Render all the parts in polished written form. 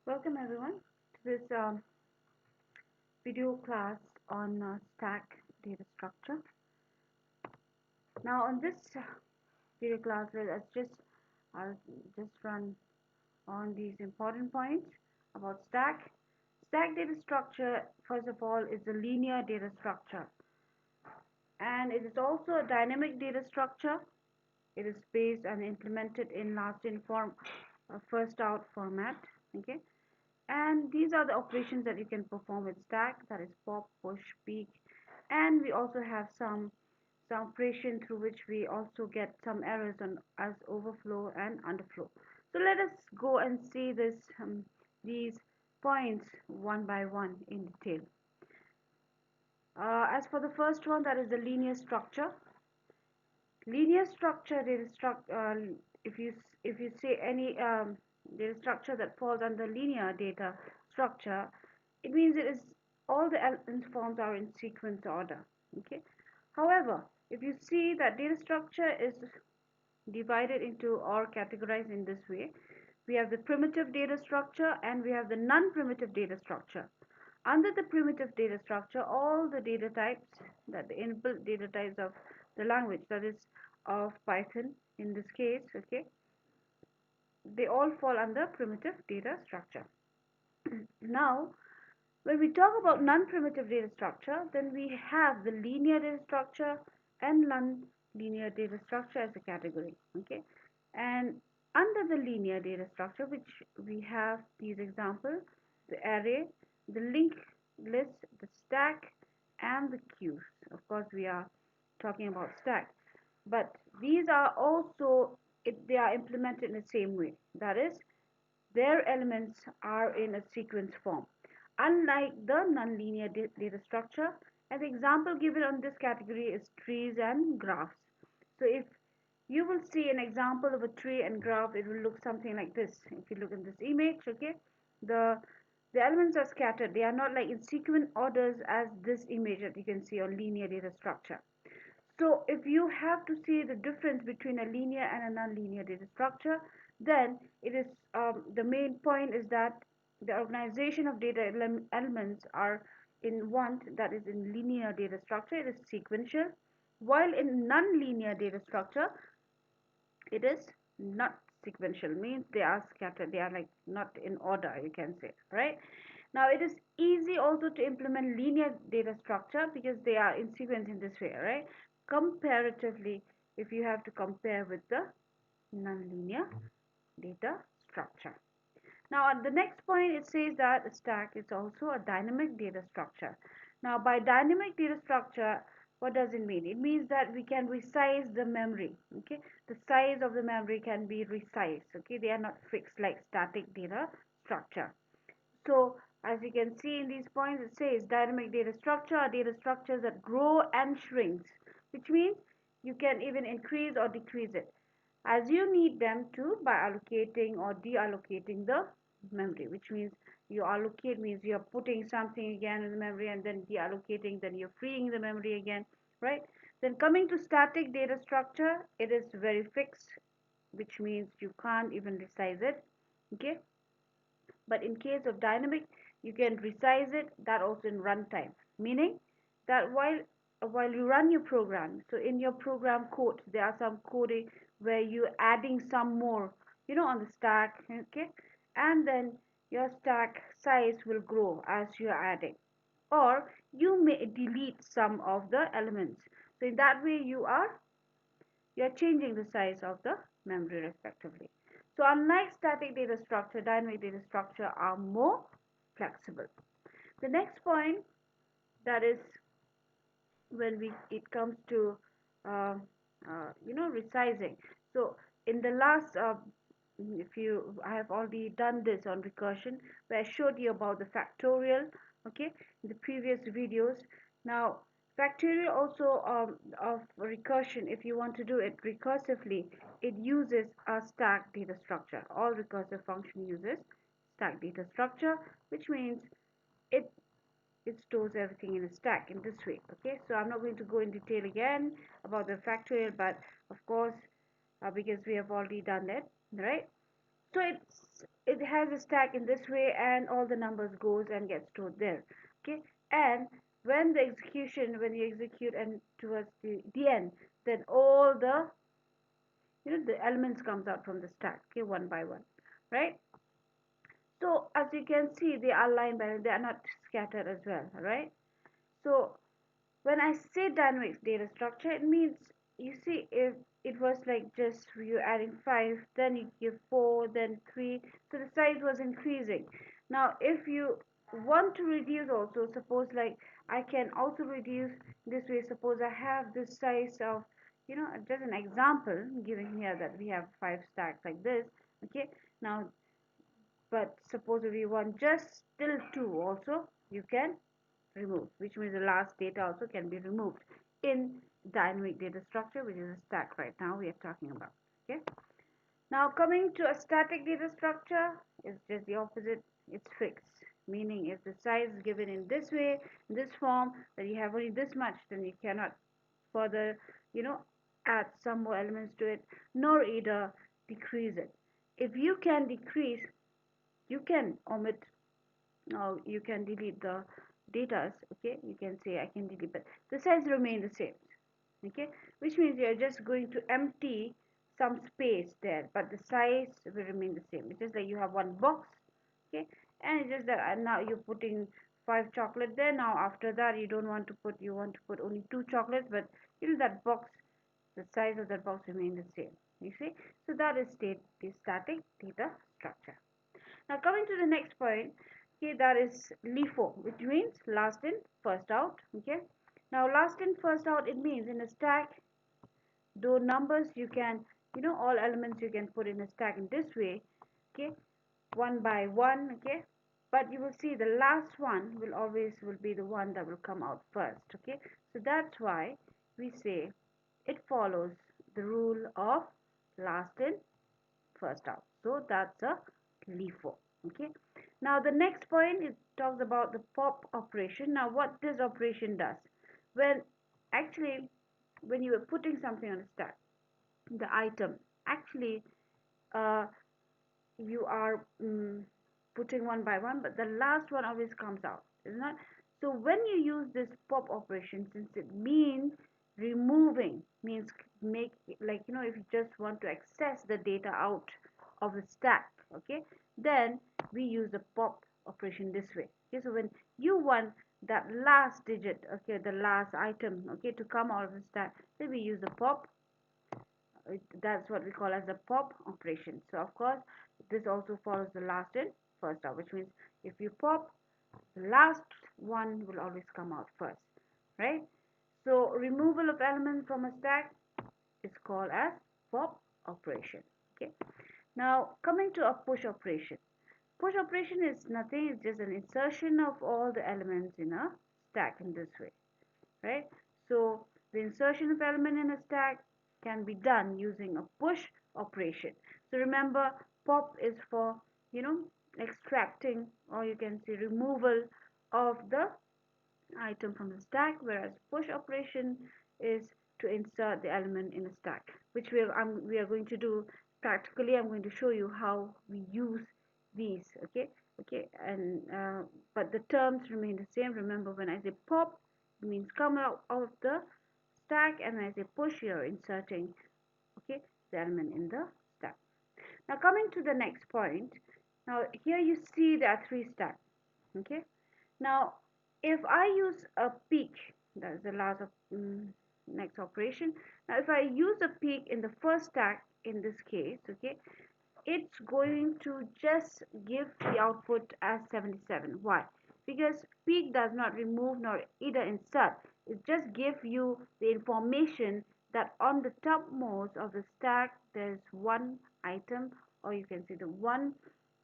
Welcome everyone to this video class on stack data structure. Now on this video class, I'll just run on these important points about stack. Stack data structure, first of all, is a linear data structure, and it is also a dynamic data structure. It is based and implemented in last in form, first out format. Okay. And these are the operations that you can perform with stack, that is pop, push, peek, and we also have some operation through which we also get some errors on as overflow and underflow. So let us go and see these points one by one in detail. As for the first one, that is the linear structure. Linear structure data if you say any data structure that falls under linear data structure, it means it is all the element forms are in sequence order. Okay. However, if you see that data structure is divided into or categorized in this way, we have the primitive data structure and we have the non-primitive data structure. Under the primitive data structure, all the data types, that the inbuilt data types of the language, that is of Python in this case, okay, they all fall under primitive data structure. Now, when we talk about non-primitive data structure, then we have the linear data structure and non-linear data structure as a category. Okay, and under the linear data structure, which we have these examples: the array, the linked list, the stack, and the queues. Of course, we are talking about stack, but these are also they are implemented in the same way. That is, their elements are in a sequence form, unlike the nonlinear data structure. And the example given on this category is trees and graphs. So if you will see an example of a tree and graph, it will look something like this. If you look in this image, okay, the the elements are scattered. They are not like in sequence orders as this image that you can see on linear data structure. So if you have to see the difference between a linear and a nonlinear data structure, then it is the main point is that the organization of data elements are in one, that is in linear data structure, it is sequential, while in nonlinear data structure, it is not sequential, means they are scattered, they are like not in order, you can say, right? Now it is easy also to implement linear data structure because they are in sequence in this way, right? Comparatively, if you have to compare with the nonlinear data structure. Now at the next point, it says that a stack is also a dynamic data structure. Now by dynamic data structure, what does it mean? It means that we can resize the memory. Okay, the size of the memory can be resized. Okay, they are not fixed like static data structure. So as you can see in these points, it says dynamic data structure are data structures that grow and shrinks, which means you can even increase or decrease it as you need them to by allocating or deallocating the memory, which means you allocate means you're putting something again in the memory and then deallocating, then you're freeing the memory again, right? Then coming to static data structure, it is very fixed, which means you can't even resize it. Okay, but in case of dynamic, you can resize it, that also in runtime, meaning that while you run your program, so in your program code there are some coding where you're adding some more, on the stack. Okay, and then your stack size will grow as you're adding, or you may delete some of the elements. So in that way you're changing the size of the memory respectively. So unlike static data structure, dynamic data structure are more flexible. The next point, that is when it comes to resizing. So in the last if you I have already done this on recursion where I showed you about the factorial, okay, in the previous videos. Now factorial also of recursion, if you want to do it recursively, it uses a stack data structure. All recursive function uses stack data structure, which means it it stores everything in a stack in this way. Okay, so I'm not going to go in detail again about the factorial, but of course because we have already done that, right? So it has a stack in this way, and all the numbers goes and gets stored there. Okay, and when you execute and towards the end, then all the the elements comes out from the stack, okay, one by one, right? So as you can see, they are line by line, they are not scattered as well, right? So when I say dynamic data structure, it means, you see, if it was like just you adding 5, then you give 4, then 3, so the size was increasing. Now if you want to reduce also, suppose like I can also reduce this way. Suppose I have this size of, just an example given here, that we have 5 stacks like this, okay. Now, but suppose if you want just still 2 also, you can remove, which means the last data also can be removed in dynamic data structure, which is a stack right now we are talking about. Okay. Now coming to a static data structure, it's just the opposite. It's fixed, meaning if the size is given in this way, in this form, that you have only this much, then you cannot further, you know, add some more elements to it, nor either decrease it. If you can decrease, you can omit, you can delete the data. Okay, you can say I can delete, but the size remain the same. Okay, which means you're just going to empty some space there, but the size will remain the same. It's just like you have one box, okay, and it's just that now you're putting 5 chocolate there. Now after that you don't want to put, you want to put only 2 chocolates, but that box, the size of that box remain the same, you see. So that is the static data structure. Now coming to the next point, okay, that is LIFO, which means last in, first out. Okay. Now last in, first out, it means in a stack, though numbers you can, all elements you can put in a stack in this way, okay, one by one, okay, but you will see the last one will be the one that will come out first, okay. So that's why we say it follows the rule of last in, first out. So that's a LIFO. Okay. Now the next point, it talks about the pop operation. Now what this operation does, when actually when you are putting something on a stack, the item, actually uh, you are putting one by one, but the last one always comes out, isn't it? So when you use this pop operation, since it means removing, means make, like, if you just want to access the data out of the stack, okay, then we use the pop operation this way. Okay, so when you want that last digit, okay, the last item, okay, to come out of the stack, then we use the pop. That's what we call as a pop operation. So of course this also follows the last in, first out, which means if you pop, the last one will always come out first, right? So removal of element from a stack is called as pop operation. Okay. Now coming to a push operation. Push operation is nothing, it's just an insertion of all the elements in a stack in this way, right? So the insertion of element in a stack can be done using a push operation. So remember, pop is for, extracting, or you can say removal of the item from the stack, whereas push operation is to insert the element in a stack, which we are going to do practically. I'm going to show you how we use these, okay. Okay, and but the terms remain the same. Remember, when I say pop, it means come out of the stack, and when I say push, you're inserting, okay, the element in the stack. Now coming to the next point, now here you see there are 3 stacks, okay. Now if I use a peak, that is the last of next operation. Now if I use a peak in the first stack, in this case, okay, it's going to just give the output as 77. Why? Because peak does not remove nor either insert. It just gives you the information that on the topmost of the stack there's one item, or you can say the one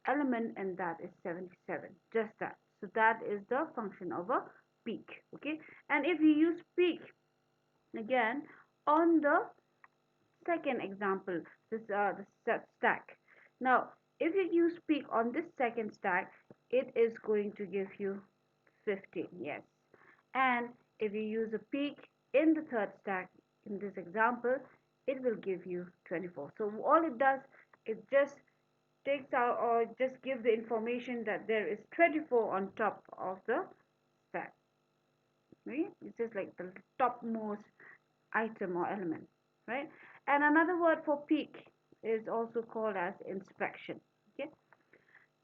element, and that is 77. Just that. So that is the function of a peak. Okay. And if you use peak again on the second example, the stack. Now, if you use peak on this second stack, it is going to give you 15, yes. And if you use a peak in the third stack, in this example, it will give you 24. So all it does is just takes out or just give the information that there is 24 on top of the stack. Right? It's just like the topmost item or element, right? And another word for peak is also called as inspection. Okay.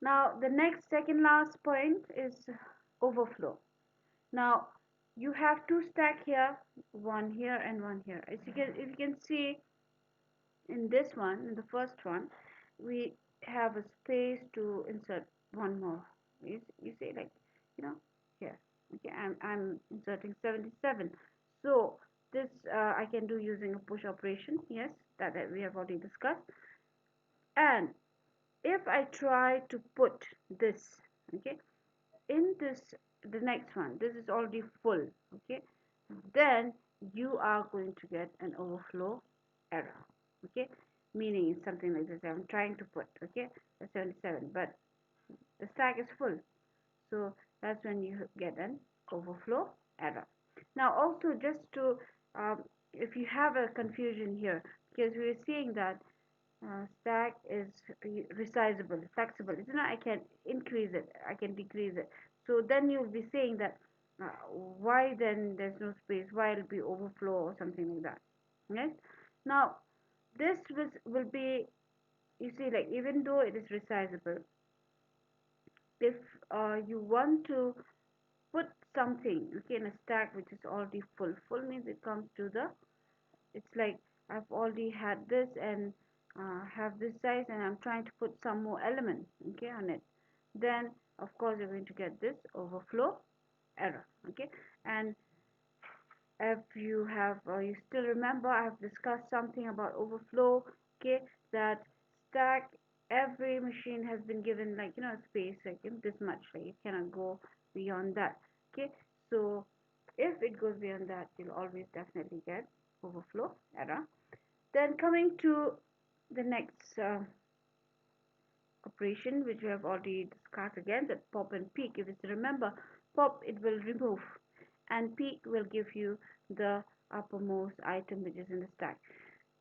Now the next second last point is overflow. Now you have two stack here, one here and one here. As you can, if you can see in this one, in the first one, we have a space to insert one more. You see, like, here. Okay, I'm inserting 77. So this I can do using a push operation. Yes, that we have already discussed. And if I try to put this, okay, in this, the next one, this is already full, okay, then you are going to get an overflow error, okay, meaning it's something like this. I'm trying to put, okay, a 77, but the stack is full, so that's when you get an overflow error. Now also, just to if you have a confusion here, because we are seeing that stack is resizable, flexible. It's not I can increase it, I can decrease it. So then you'll be saying that why then there's no space, why it'll be overflow or something like that. Yes. Now this will be, you see, like, even though it is resizable, if you want to put something, okay, in a stack which is already full, full means it comes to the, it's like I've already had this and have this size, and I'm trying to put some more elements, okay, on it, then of course you're going to get this overflow error. Okay. And if you have you still remember, I have discussed something about overflow, okay, that stack, every machine has been given, like, space, like in this much, like it cannot go beyond that. Okay. So if it goes beyond that, you'll always definitely get overflow error. Then coming to the next operation, which we have already discussed again, that pop and peak. If you remember, pop, it will remove, and peak will give you the uppermost item which is in the stack.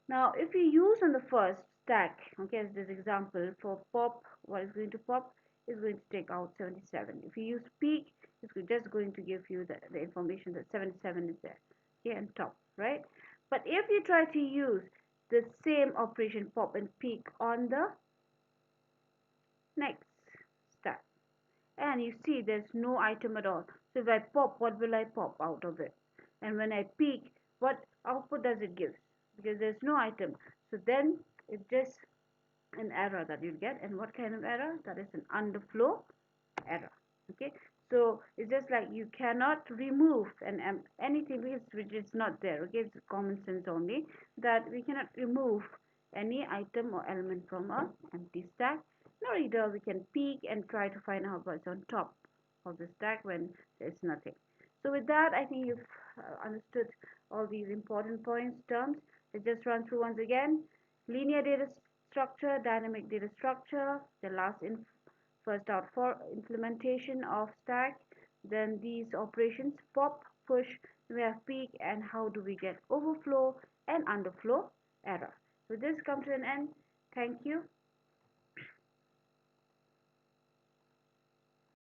Now if you use on the first stack, okay, as this example, for pop, what is going to pop is going to take out 77. If you use peak, it's just going to give you the information that 77 is there, okay, and top, right? But if you try to use the same operation, pop and peak, on the next stack, and you see there's no item at all, so if I pop, what will I pop out of it? And when I peak, what output does it give? Because there's no item, so then it's just an error that you get. And what kind of error? That is an underflow error. Okay. So it's just like you cannot remove anything which is not there. Okay, it's common sense only, that we cannot remove any item or element from a empty stack, nor either we can peek and try to find out what's on top of the stack when there's nothing. So with that, I think you've understood all these important points, terms. Let's just run through once again. Linear data structure, dynamic data structure, the last in first out for implementation of stack, then these operations, pop, push, we have peak, and how do we get overflow and underflow error. So this comes to an end. Thank you.